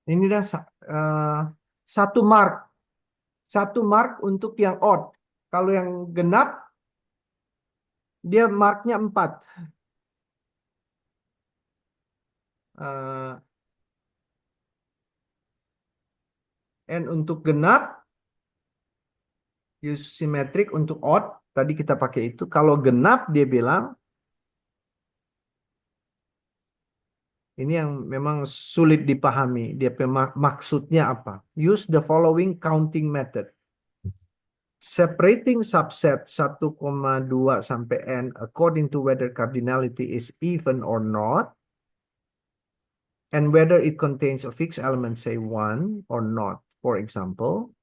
Speaker 1: Ini dah 1 mark. 1 mark untuk yang odd. Kalau yang genap, dia marknya 4. Eh, N untuk genap, use symmetric untuk odd. Tadi kita pakai itu. Kalau genap, dia bilang, ini yang memang sulit dipahami. Dia maksudnya apa? Use the following counting method. Separating subset 1,2 sampai n according to whether cardinality is even or not, and whether it contains a fixed element, say 1 or not. For example,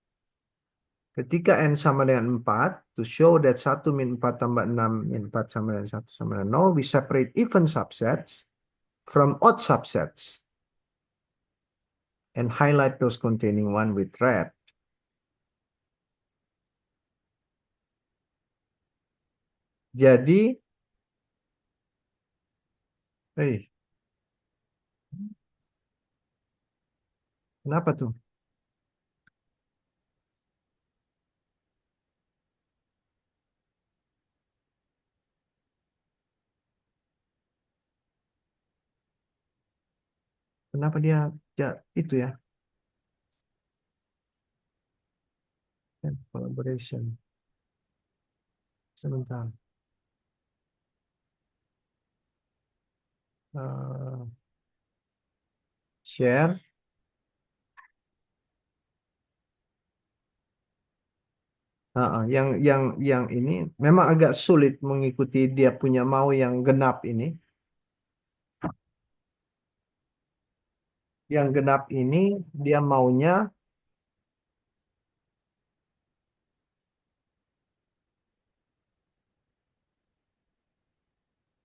Speaker 1: ketika n sama dengan 4, to show that 1 min 4 tambah 6 min 4 sama dengan 1 sama dengan 0, we separate even subsets from odd subsets and highlight those containing 1 with red. Jadi, kenapa tuh? Kenapa dia itu ya? Collaboration. Sebentar. Share. Yang ini memang agak sulit mengikuti dia punya mau yang genap ini. Yang genap ini dia maunya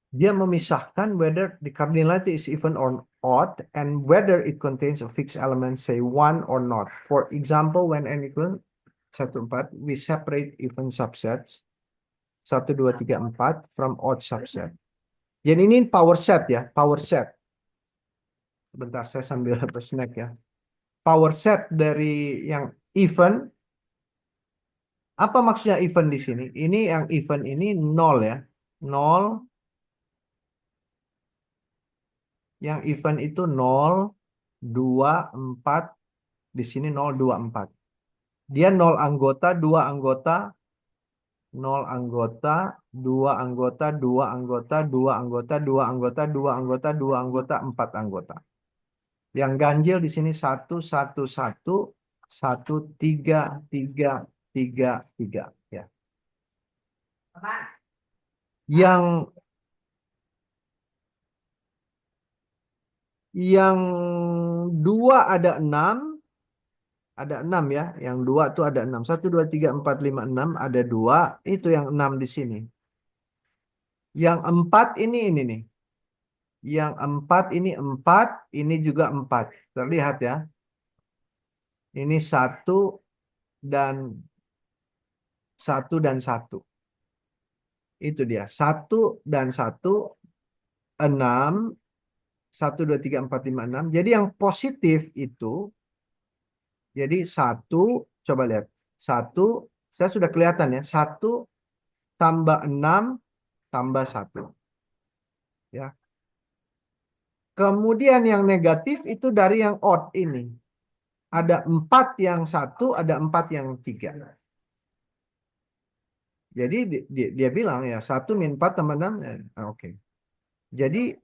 Speaker 1: dia memisahkan whether the cardinality is even or odd and whether it contains a fixed element, say 1 or not. For example, when n equal 1, 4, we separate even subsets 1, 2, 3, 4 from odd subset. Jadi ini power set ya, power set. Bentar, saya sambil snack ya. Power set dari yang even. Apa maksudnya even di sini? Ini yang even ini 0 ya. 0. Yang even itu 0, 2, 4. Di sini 0, 2, 4. Dia 0 anggota, 2 anggota, 0 anggota, 2 anggota, 2 anggota, 2 anggota, 2 anggota, 2 anggota, 2 anggota, 4 anggota. Yang ganjil di sini 1, 1, 1, 1, 3, 3, 3, 3. Ya. Yang 2 ada 6. Ada 6 ya. Yang 2 tuh ada 6. 1, 2, 3, 4, 5, 6. Ada 2. Itu yang 6 di sini. Yang 4 ini nih. Yang 4 ini 4. Ini juga 4. Terlihat ya. Ini 1 dan 1 dan 1. Itu dia. 1 dan 1. 6. 1, 2, 3, 4, 5, 6. Jadi yang positif itu. Jadi 1. Coba lihat. 1. Saya sudah kelihatan ya. 1 tambah 6 tambah 1. Ya. Kemudian yang negatif itu dari yang odd ini. Ada 4 yang 1, ada 4 yang 3. Jadi dia bilang ya 1 min 4 tambah 6. Oke. Jadi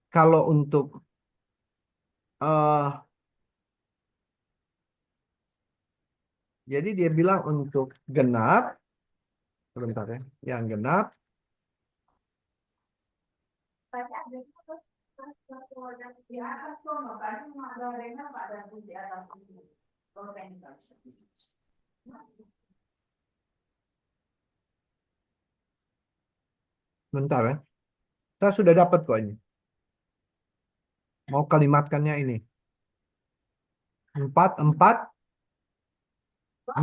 Speaker 1: kalau untuk jadi dia bilang untuk genap. Sebentar ya. Yang genap. Bentar ya. Saya sudah dapat kok ini. Mau kalimatkannya ini. 4, 4.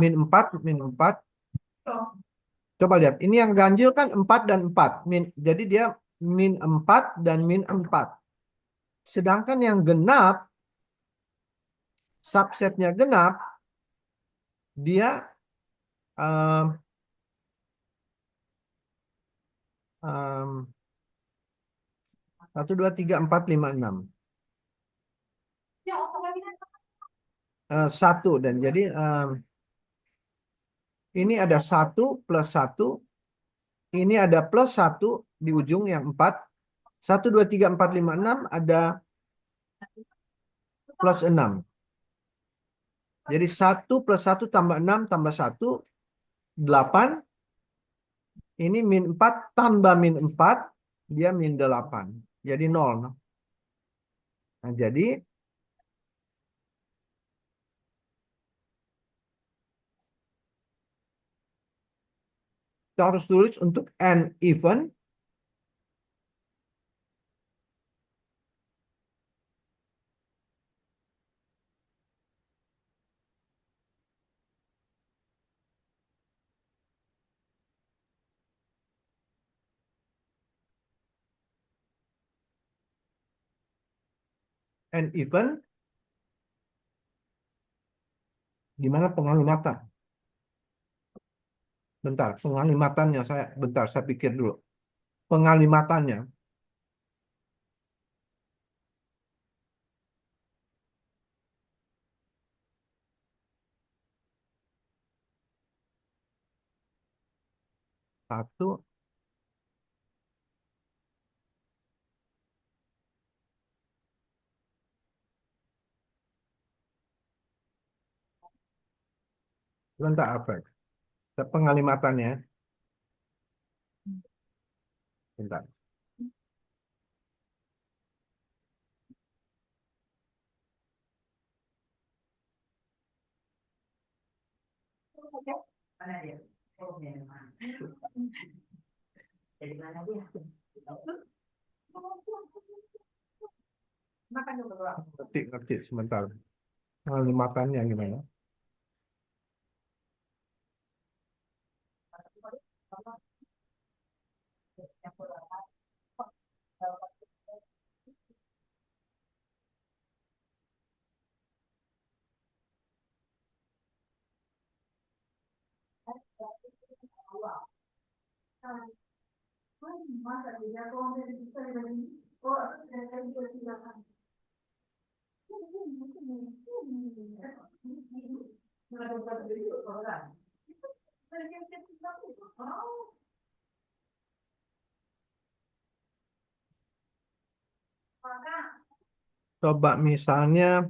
Speaker 1: Min 4, min 4. Coba lihat. Ini yang ganjil kan 4 dan 4. Jadi dia min 4 dan min 4. Sedangkan yang genap, subsetnya genap, dia 1, 2, 3, 4, 5, 6. 1 dan jadi ini ada 1 plus 1. Ini ada plus 1 di ujung yang 4. 1, 2, 3, 4, 5, 6 ada plus 6. Jadi 1 plus 1 tambah 6 tambah 1. 8, ini min 4 tambah min 4, dia min 8. Jadi 0. Nah, jadi kita harus tulis untuk n even, gimana pengalimatan? Bentar, pengalimatannya saya pikir dulu. Pengalimatannya. Satu, bentar apa? Pengalimatannya. Bentar.
Speaker 3: Mana dia? Oh, memang. Jadi mana dia? Makan dulu, Bro.
Speaker 1: Ngerti sebentar. Pengalimatannya gimana? Coba misalnya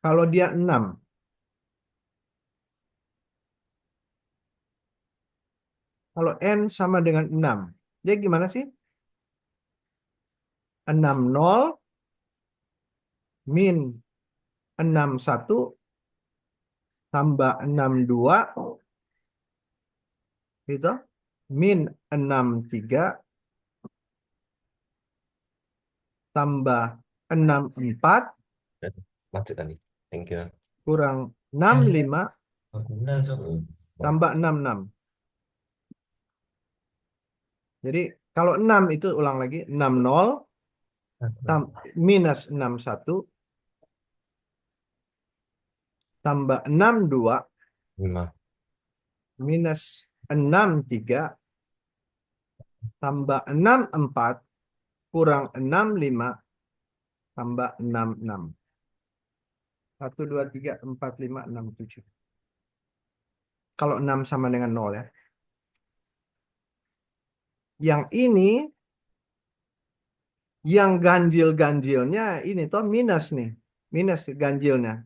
Speaker 1: kalau dia 6. Kalau n sama dengan 6. Dia gimana sih? 60 min 61 tambah 62 gitu. Min 63 tambah 64
Speaker 2: Macet tadi. Thank you.
Speaker 1: kurang 65
Speaker 2: Aku udah
Speaker 1: tambah 66. Jadi kalau 6 itu ulang lagi 60 minus 61 tambah 62
Speaker 2: 5.
Speaker 1: minus 63 tambah 64 kurang 65 tambah 66. 1, 2, 3, 4, 5, 6, 7. Kalau 6 sama dengan 0 ya. Yang ini, yang ganjil-ganjilnya ini toh minus nih. Minus ganjilnya.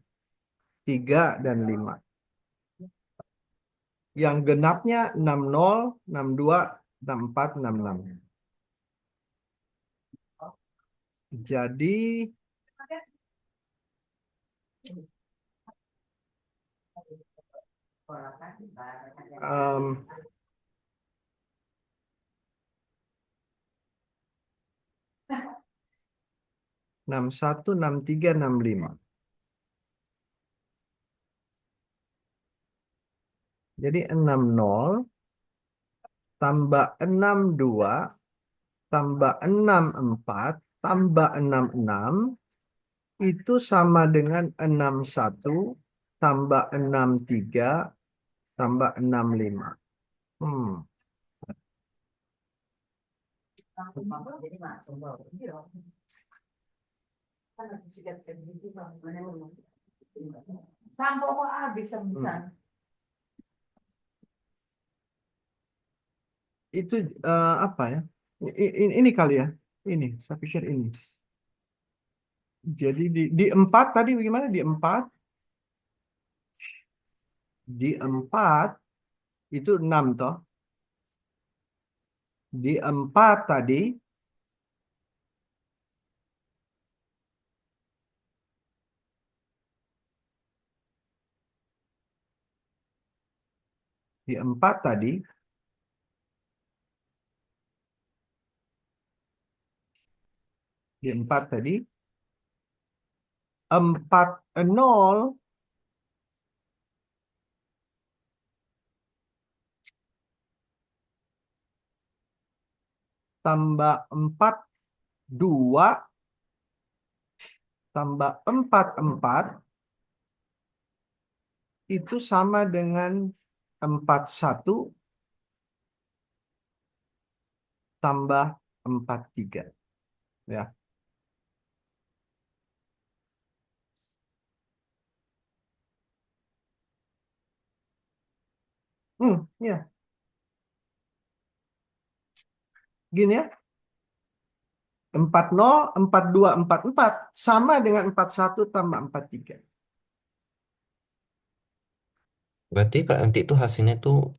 Speaker 1: 3 dan 5. Yang genapnya 60, 62, 64, 66. Jadi um, 61, 63, 65. Jadi 60 tambah 62 tambah 64 tambah 66 itu sama dengan 61 tambah 63 tambah 65.
Speaker 3: Jadi masuk, Bro. Iya. Kan harus sikat gitu, Bang. Sampo kok habis sebulan.
Speaker 1: Itu apa ya? Ini kali ya. Ini, saya pikir ini. Jadi di 4 tadi bagaimana? Di 4, di 4 itu 6 toh. Di 4 tadi, di 4 tadi, di 4 tadi, 40 tambah 42 tambah 44 itu sama dengan 41 tambah 43. Ya. Ya. Gini ya. 40, 42, 44 sama dengan 41 tambah 43.
Speaker 2: Berarti Pak nanti itu hasilnya tuh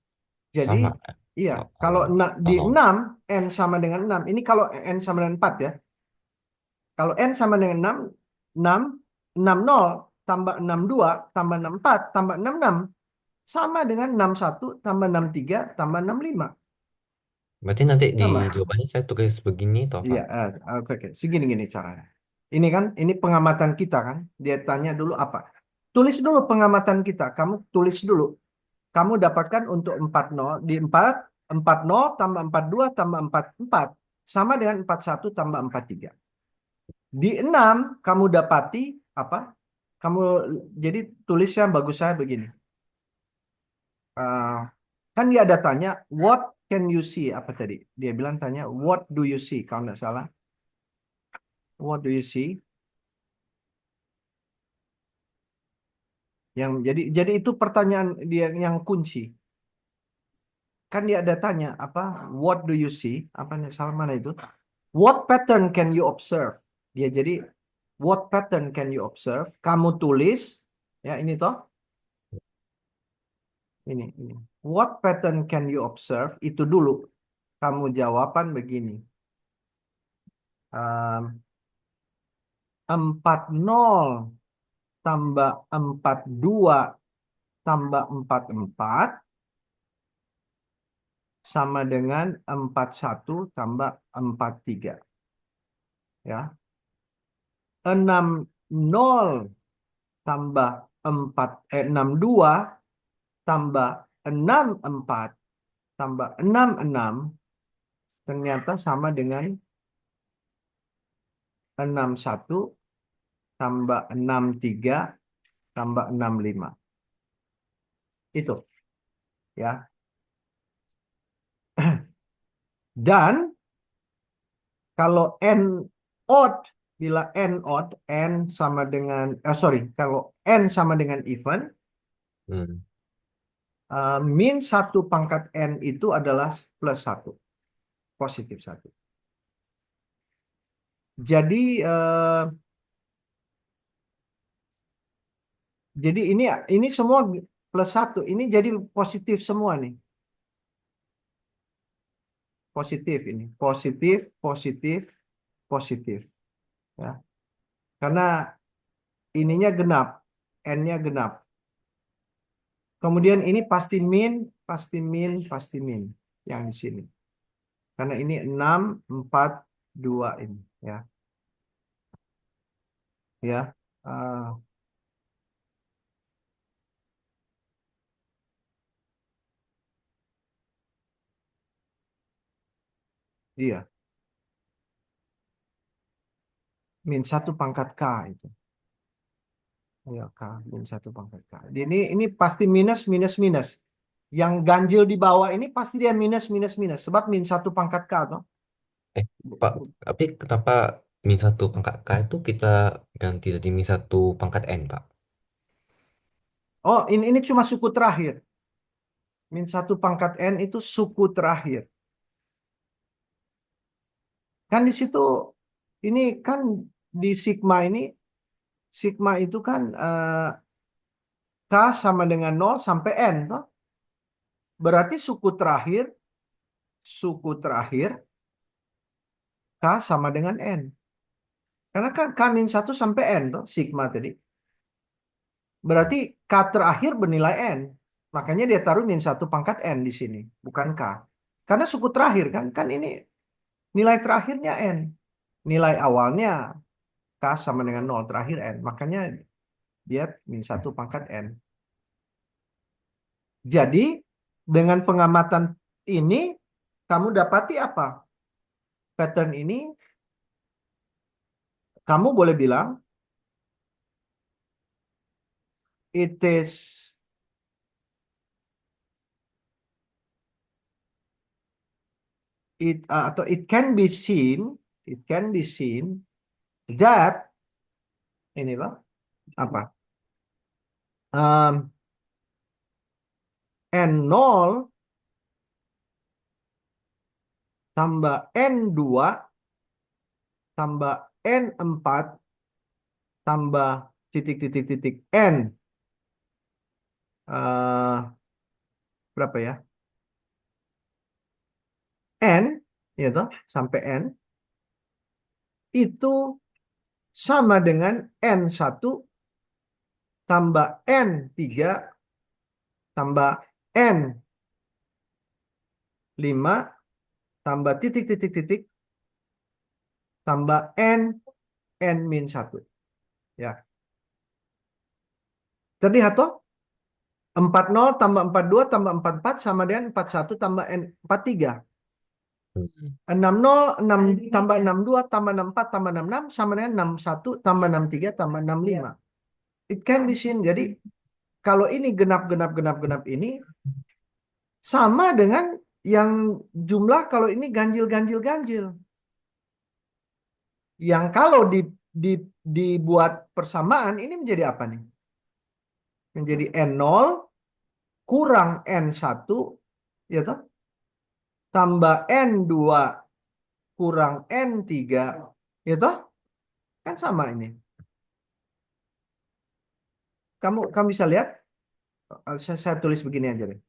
Speaker 1: Jadi,
Speaker 2: sama.
Speaker 1: iya, kalau
Speaker 2: Kalau
Speaker 1: di
Speaker 2: kalau
Speaker 1: 6, N sama dengan 6. Ini kalau N sama dengan 4 ya. Kalau N sama dengan 6, 6, 60 tambah 62 tambah 64 tambah 66 sama dengan 61 tambah 63 tambah 65.
Speaker 2: berarti nanti di
Speaker 1: Sama.
Speaker 2: jawabannya saya tulis begini toh
Speaker 1: Iya,
Speaker 2: Pak.
Speaker 1: oke, oke. Segini-gini caranya. Ini kan, ini pengamatan kita kan. Dia tanya dulu apa? Tulis dulu pengamatan kita. Kamu tulis dulu. Kamu dapatkan untuk 40 di 4, 40 tambah 42 tambah 44 sama dengan 41 tambah 43. Di 6 kamu dapati apa? Kamu jadi tulisnya bagus saya begini. Eh, kan dia ada tanya what can you see apa tadi? Dia bilang tanya what do you see kalau nggak salah. What do you see? Yang jadi itu pertanyaan dia yang kunci. Kan dia ada tanya apa? What do you see? Apa nih salah mana itu? What pattern can you observe? Dia jadi what pattern can you observe? Kamu tulis ya ini toh. Ini. What pattern can you observe? Itu dulu. Kamu jawaban begini. 40 tambah 42 tambah 44 sama dengan 41 tambah 43. Ya. 60 tambah 62 tambah 64 tambah 66 ternyata sama dengan 61 tambah 63 tambah 65. Itu ya. Dan kalau n odd bila n odd n sama dengan kalau n sama dengan even
Speaker 2: Hmm.
Speaker 1: min 1 pangkat n itu adalah plus 1 positif 1. Jadi ini semua plus 1. Ini jadi positif semua nih. Positif ini. Positif, positif, positif. Ya. Karena ininya genap. N-nya genap. Kemudian ini pasti min, pasti min, pasti min. Yang di sini. Karena ini 6, 4, 2 ini. Ya. Ya. Ah, iya. Min 1 pangkat K itu. Ya, K. Min 1 pangkat K. Ini pasti minus, minus, minus. Yang ganjil di bawah ini pasti dia minus, minus, minus. Sebab min 1 pangkat K toh.
Speaker 2: Pak, tapi kenapa min satu pangkat K itu kita ganti jadi min satu pangkat N Pak?
Speaker 1: Oh, ini cuma suku terakhir. Min 1 pangkat N itu suku terakhir. Kan di situ ini kan di sigma itu kan K sama dengan 0 sampai N toh. Berarti suku terakhir K sama dengan N. Karena kan K-1 sampai N toh sigma tadi. Berarti K terakhir bernilai N. Makanya dia taruh -1 pangkat N di sini, bukan K. Karena suku terakhir kan ini nilai terakhirnya N. Nilai awalnya K sama dengan 0, terakhir N. Makanya dia -1 pangkat N. Jadi dengan pengamatan ini kamu dapati apa? Pattern ini kamu boleh bilang it is atau it can be seen that ini loh apa? N0 tambah N2 tambah N4 tambah titik N eh, berapa ya? N ya toh sampai N itu sama dengan N1 tambah N3 tambah N5 tambah titik tambah N-1 ya. Terlihat toh? 40 tambah 42 tambah 44 sama dengan 41 tambah N43. 60 6 tambah 62 tambah 64 tambah 66 sama dengan 61 tambah 63 tambah 65. It can be seen. Jadi kalau ini genap ini sama dengan yang jumlah kalau ini ganjil. Yang kalau dibuat persamaan ini menjadi apa nih? Menjadi N0 kurang N1 ya toh? Tambah N2 kurang N3 ya toh? Kan sama ini. Kamu bisa lihat saya tulis begini aja deh.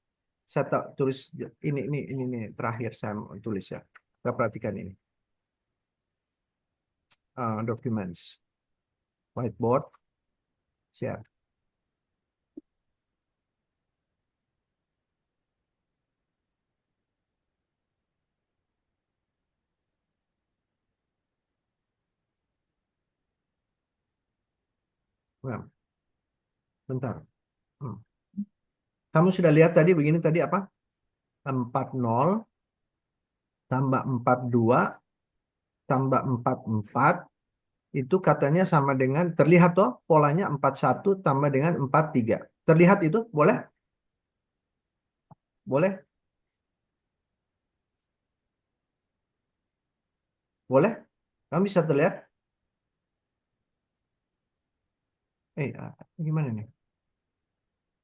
Speaker 1: Saya tulis ini nih terakhir saya tulis ya. Kita perhatikan ini. Documents. Whiteboard. Share. Nah, bentar. Kamu sudah lihat tadi begini tadi apa? 40 tambah 42 tambah 44 itu katanya sama dengan terlihat toh polanya 41 tambah dengan 43. Terlihat itu? Boleh? Boleh? Boleh? Kamu bisa terlihat? Gimana nih?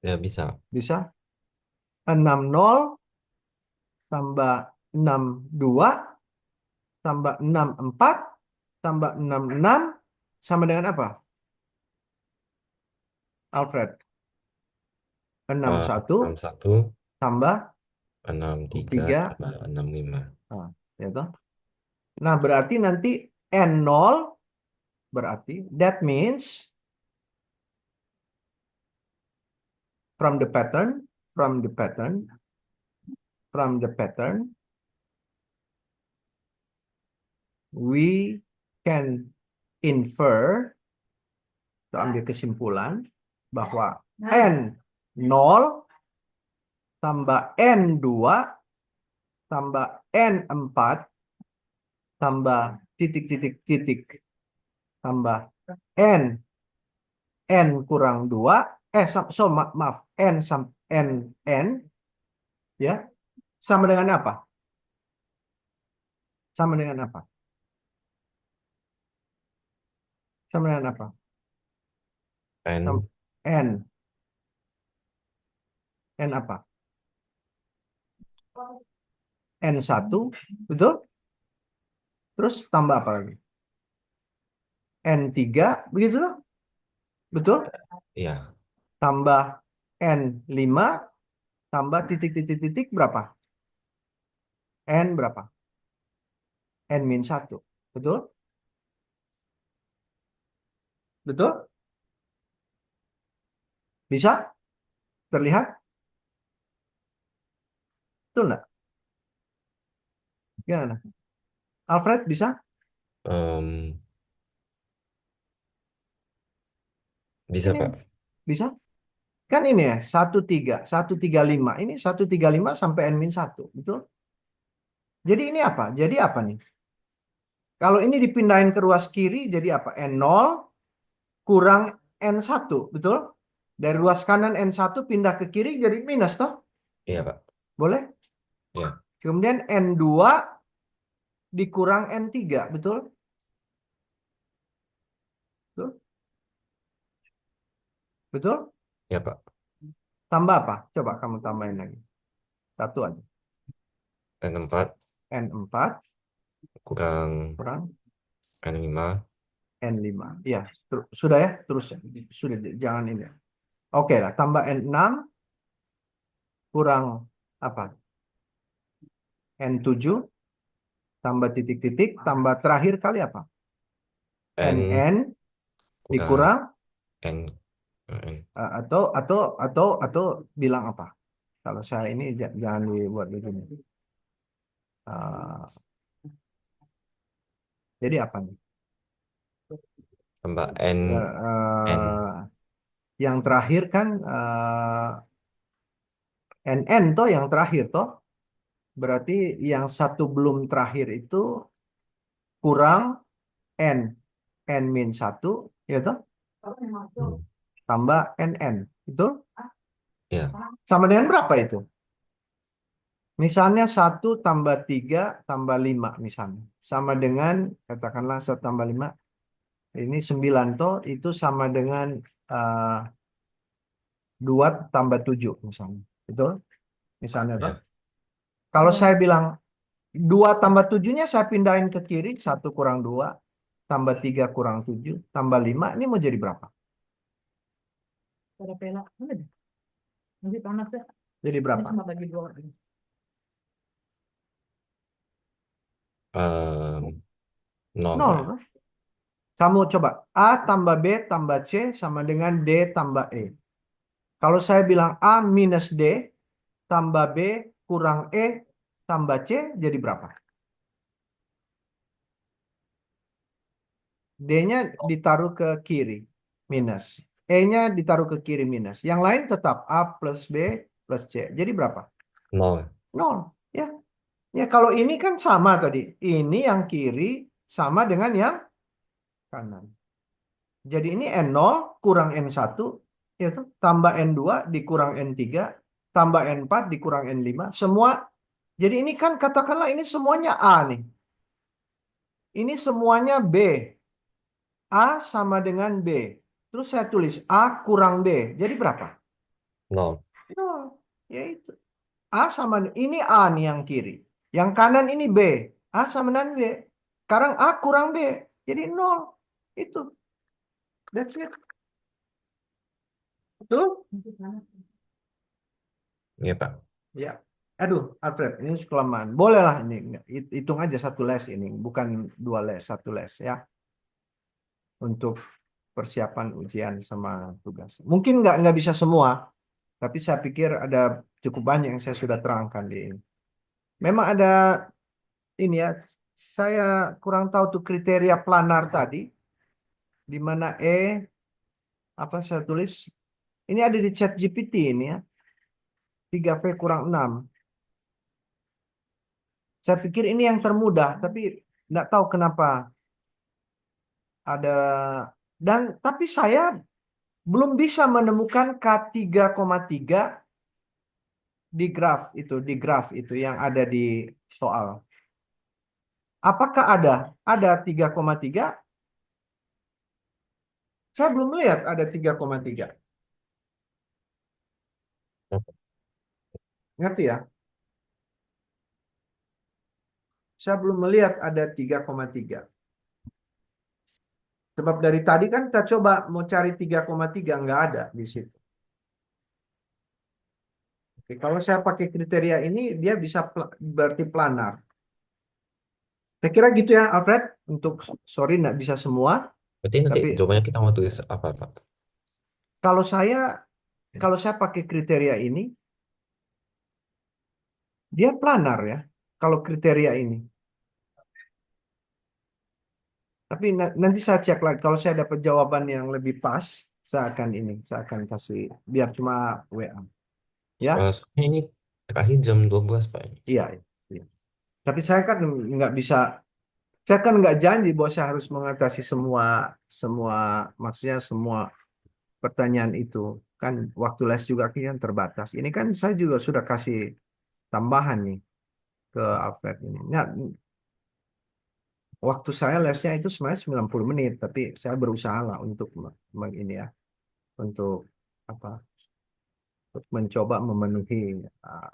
Speaker 2: Ya bisa.
Speaker 1: Bisa? 60 tambah 62 tambah 64 tambah 66 sama dengan apa? Alfred. 61
Speaker 2: 61
Speaker 1: tambah
Speaker 2: 63
Speaker 1: 3.
Speaker 2: tambah 65.
Speaker 1: Ya toh? Nah, berarti nanti N0 berarti that means from the pattern we can infer atau ambil kesimpulan bahwa N0 tambah N2 tambah N4 tambah titik tambah N kurang 2 maaf N ya sama dengan apa? Sama dengan apa? Sama dengan apa?
Speaker 2: N
Speaker 1: N N apa? N1 betul? Terus tambah apa lagi? N3, begitu loh? Betul?
Speaker 2: Iya.
Speaker 1: Tambah N5, tambah titik-titik-titik berapa? N berapa? N-1. Betul? Betul? Bisa? Terlihat? Betul nggak? Gimana? Alfred, bisa?
Speaker 2: Em, bisa,
Speaker 1: Ini
Speaker 2: Pak.
Speaker 1: bisa? Kan ini ya, 135. Ini 135 sampai N-1. Betul? Jadi ini apa? Jadi apa nih? Kalau ini dipindahin ke ruas kiri, jadi apa? N0 kurang N1. Betul? Dari ruas kanan N1 pindah ke kiri jadi minus toh?
Speaker 2: Iya, Pak.
Speaker 1: Boleh?
Speaker 2: Iya.
Speaker 1: Kemudian N2 dikurang N3. Betul? Betul? Betul?
Speaker 2: Iya, Pak.
Speaker 1: Tambah apa? Coba kamu tambahin lagi. Satu aja.
Speaker 2: N4
Speaker 1: N4
Speaker 2: kurang
Speaker 1: kurang
Speaker 2: N5.
Speaker 1: N5. Iya, sudah ya? Terus ya? Sudah, jangan ini. Oke lah, tambah N6 kurang apa? N7 tambah titik-titik, tambah terakhir kali apa?
Speaker 2: N
Speaker 1: NN
Speaker 2: kurang
Speaker 1: dikurang
Speaker 2: N. N.
Speaker 1: atau bilang apa? Kalau saya ini jangan dibuat begini. Eh, jadi apa nih?
Speaker 2: Tambah N.
Speaker 1: Eh,
Speaker 2: N.
Speaker 1: yang terakhir kan NN toh yang terakhir toh. Berarti yang satu belum terakhir itu kurang N. N-1, ya toh?
Speaker 2: Hmm.
Speaker 1: Tambah NN. Betul?
Speaker 2: Iya.
Speaker 1: Sama dengan berapa itu? Misalnya 1 tambah 3 tambah 5 misalnya. Sama dengan, katakanlah 1 tambah 5. Ini 9 toh, itu sama dengan eh, 2 tambah 7 misalnya. Betul? Misalnya toh.
Speaker 2: Iya.
Speaker 1: Kalau saya bilang 2 tambah 7-nya saya pindahin ke kiri, 1 kurang 2 tambah 3 kurang 7 tambah 5 ini mau jadi berapa?
Speaker 3: Pada pelak. Mana deh? Nanti panas ya.
Speaker 1: Jadi
Speaker 3: Ini
Speaker 1: berapa?
Speaker 3: cuma bagi dua orang.
Speaker 2: Nol, Pak.
Speaker 1: Nol kan? Kamu coba A tambah B tambah C sama dengan D tambah E. Kalau saya bilang A minus D tambah B kurang E tambah C jadi berapa? D-nya ditaruh ke kiri minus. E-nya ditaruh ke kiri minus. Yang lain tetap A plus B plus C. Jadi berapa?
Speaker 2: Nol.
Speaker 1: Nol. Ya. Ya kalau ini kan sama tadi. Ini yang kiri sama dengan yang kanan. Jadi ini N0 kurang N1 itu tambah N2 dikurang N3 tambah N4 dikurang N5 semua. Jadi ini kan katakanlah ini semuanya A nih. Ini semuanya B. A sama dengan B. Terus saya tulis A kurang B. Jadi berapa?
Speaker 2: Nol.
Speaker 1: Nol. Ya itu. A sama ini A nih yang kiri. Yang kanan ini B. A sama dengan B. Sekarang A kurang B. Jadi nol. Itu. That's it. Betul?
Speaker 3: Nanti panas.
Speaker 2: Iya, Pak.
Speaker 1: Ya. Aduh, Alfred, ini kelamaan. Bolehlah ini. Hitung aja satu les ini. Bukan 2 les, satu les ya. Untuk persiapan ujian sama tugas. Mungkin nggak bisa semua. Tapi saya pikir ada cukup banyak yang saya sudah terangkan di ini. Memang ada ini ya. Saya kurang tahu tuh kriteria planar tadi. Di mana apa saya tulis. Ini ada di chat GPT ini ya. 3V kurang 6. Saya pikir ini yang termudah, tapi nggak tahu kenapa ada tapi saya belum bisa menemukan K3,3 di graf itu yang ada di soal. Apakah ada? Ada 3,3? Saya belum melihat ada 3,3. Ngerti ya? Saya belum melihat ada 3,3. Sebab dari tadi kan kita coba mau cari 3,3 nggak ada di situ. Oke, kalau saya pakai kriteria ini dia bisa berarti planar. Saya kira gitu ya Alfred. Untuk sorry nggak bisa semua,
Speaker 2: Berarti nanti
Speaker 1: tapi
Speaker 2: jawabannya kita mau tulis apa, Pak?
Speaker 1: kalau saya pakai kriteria ini dia planar ya. Kalau kriteria ini. Tapi nanti saya cek lagi. Kalau saya dapat jawaban yang lebih pas, saya akan kasih biar cuma WA. Ya,
Speaker 2: Soalnya ini terakhir jam 12 Pak.
Speaker 1: iya, iya. Tapi saya kan nggak bisa, saya kan nggak janji bahwa saya harus mengatasi semua, semua, maksudnya semua pertanyaan itu. Kan waktu les juga kan terbatas. Ini kan saya juga sudah kasih tambahan nih ke Alfred ini. Nah, waktu saya lesnya itu sebenarnya 90 menit, tapi saya berusaha lah untuk ini ya, untuk apa? Untuk mencoba memenuhi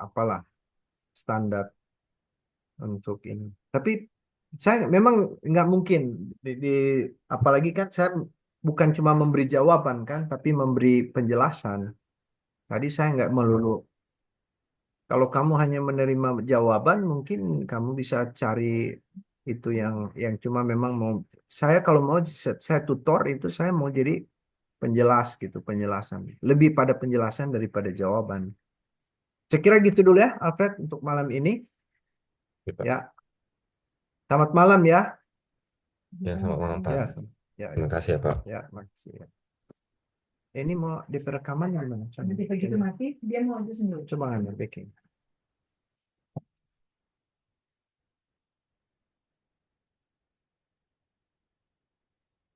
Speaker 1: apalah standar untuk ini. Tapi saya memang nggak mungkin apalagi kan saya bukan cuma memberi jawaban kan, tapi memberi penjelasan. Tadi saya nggak melulu. Kalau kamu hanya menerima jawaban, mungkin kamu bisa cari itu yang cuma memang mau. Saya kalau mau saya tutor itu saya mau jadi penjelas gitu, penjelasan. Lebih pada penjelasan daripada jawaban. Saya kira gitu dulu ya, Alfred, untuk malam ini.
Speaker 2: Ya, Pak.
Speaker 1: Ya, selamat malam ya.
Speaker 2: Ya, selamat malam, Pak.
Speaker 1: Ya, ya,
Speaker 2: Terima kasih ya, Pak.
Speaker 1: ya, makasih. Ya. Ini mau di perekaman gimana?
Speaker 3: Nanti begitu mati, dia mau itu sendiri.
Speaker 1: Coba ngambil backing.